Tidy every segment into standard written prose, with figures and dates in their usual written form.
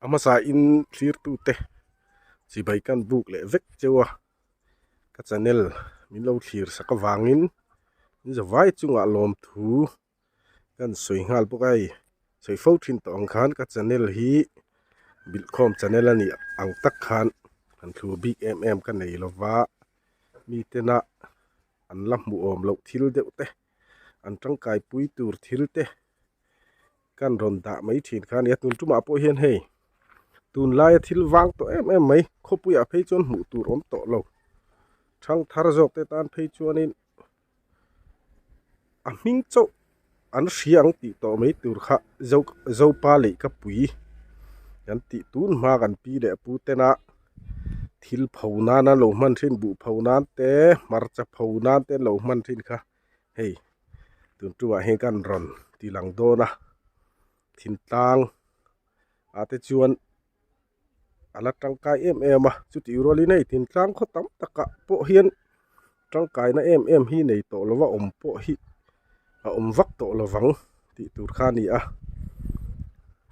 ama sa in clear tu te chỉ bay kan buk le vek chewa ka channel min lo clear sa ka wangin in za vai chunga lom thu kan soi ngal pokai soi fo thin to ang khan ka channel hi bilkhom channel ani ang tak khan an thu big kan nei lova mi te na an lam mu om lo thil deuh te an tangkai pui tur thil te kan ron da mai thin khan ya tun tuma po hian hei tun lai thil wang to mai khopu ya phei chon mu tur om to lo thang thar jok te tan phei chuanin a ming cho an hriang ti to mai tur kha zo pa le ka pui yan ti tun ma kan pi le pu te na thil phona na lo man thin bu phona te marcha phona te lo man thin kha hei tun tuwa he kan ron ti lang do na thin tang ate chuan ala tangkai ma chu ti roli nei thin tang kho tam taka po hian tangkai na hi nei to lova om po hi a om vak to lovang ti tur khani a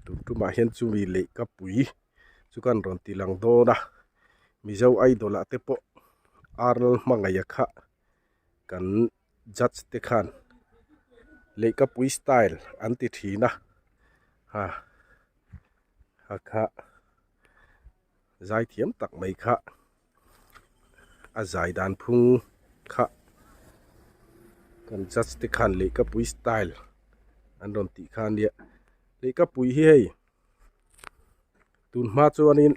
tun tu ma hian chu mi le ka pui chu kan ron ti lang do na mi zo idol ate po arl mangaya kha kan judge te khan le ka pui style anti thina ha kha zai thiam tak mai kha a zai dan phung kha kan judge te khan le ka pui style an ron ti khan dia le ka pui hi hei tun ma chuanin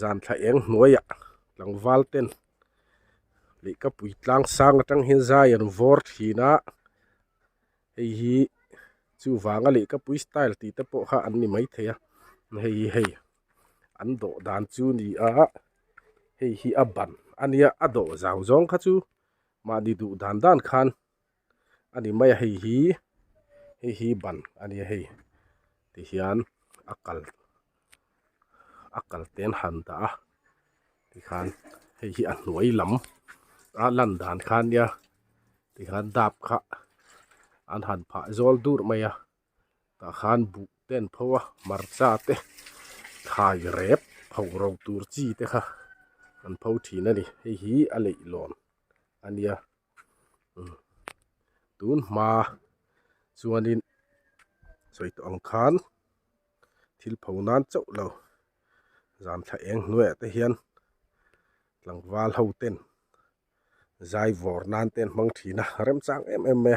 zan tha eng hnuaia langwal ten le ka pui tlang sang atang hin zai an vor thina hei hi chu wanga le ka pui style ti te po kha an ni mai theya hei an do dan chu ni a hei hi a ban ania a do zau zong kha chu ma di du dan khan ani mai hei hi ban ania hei ti hian akal ten han ta ti khan hei hi a hnuai lam a lan dan khan ya ti khan dap kha an han pha zol dur maya ta khan bu ten phawa marcha te thai rep phau ro tur chi te kha an phau thina ni hei hi a lei lon ania tun ma chuanin soi to ang khan thil phau nan chau lo zam tha eng hnuai te hian langwal ho ten zai vor nan ten mang thina rem chang me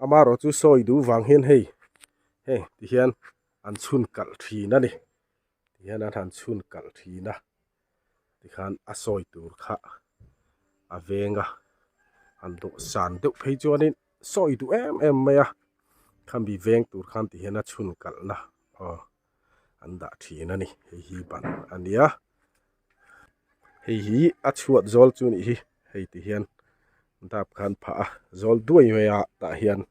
amaro chu soi du wang hian hei ti hian an chhun kal thina ni ti hian an han chhun kal thina ti khan a soi tur kha a venga an do san deuh phei chuanin soi du maya kham bi veng tur khan ti hian a chhun kal na an da thina ni hei hi ban ania hei hi a chuat zol chu ni hi hei ti hian dap khan pha zol duai hoya ta hian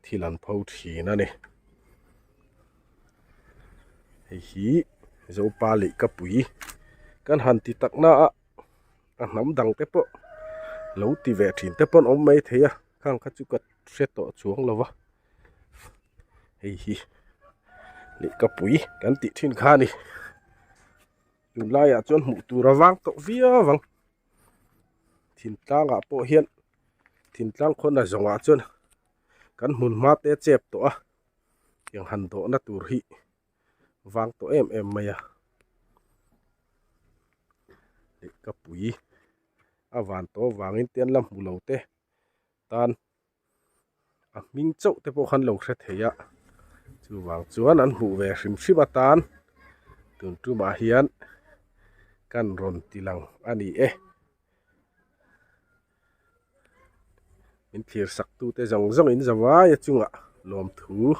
thilan phau thina ni hei hi zo pa le ka pui kan han ti takna a hnam dang te po lo ti ve thin te pon om mai theya khang kha chu ka hre to chuang lova hei hi le ka pui kan ti thin kha ni tun lai a chon mu tu rawang to via wang thin tlanga po hian thin tlang khon na zonga chon kan mun ma te chep to a yang han do na tur hi wang to maya le ka pui awan to wangin ten lam mu lo te tan a ming chau te po khan lo hre theya chu wang chuan an hu ve hrim hrim tan tun tu ma hian kan ron tilang ani min thir sak tu te zong in zawa ya chunga lom thu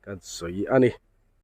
kan soi ani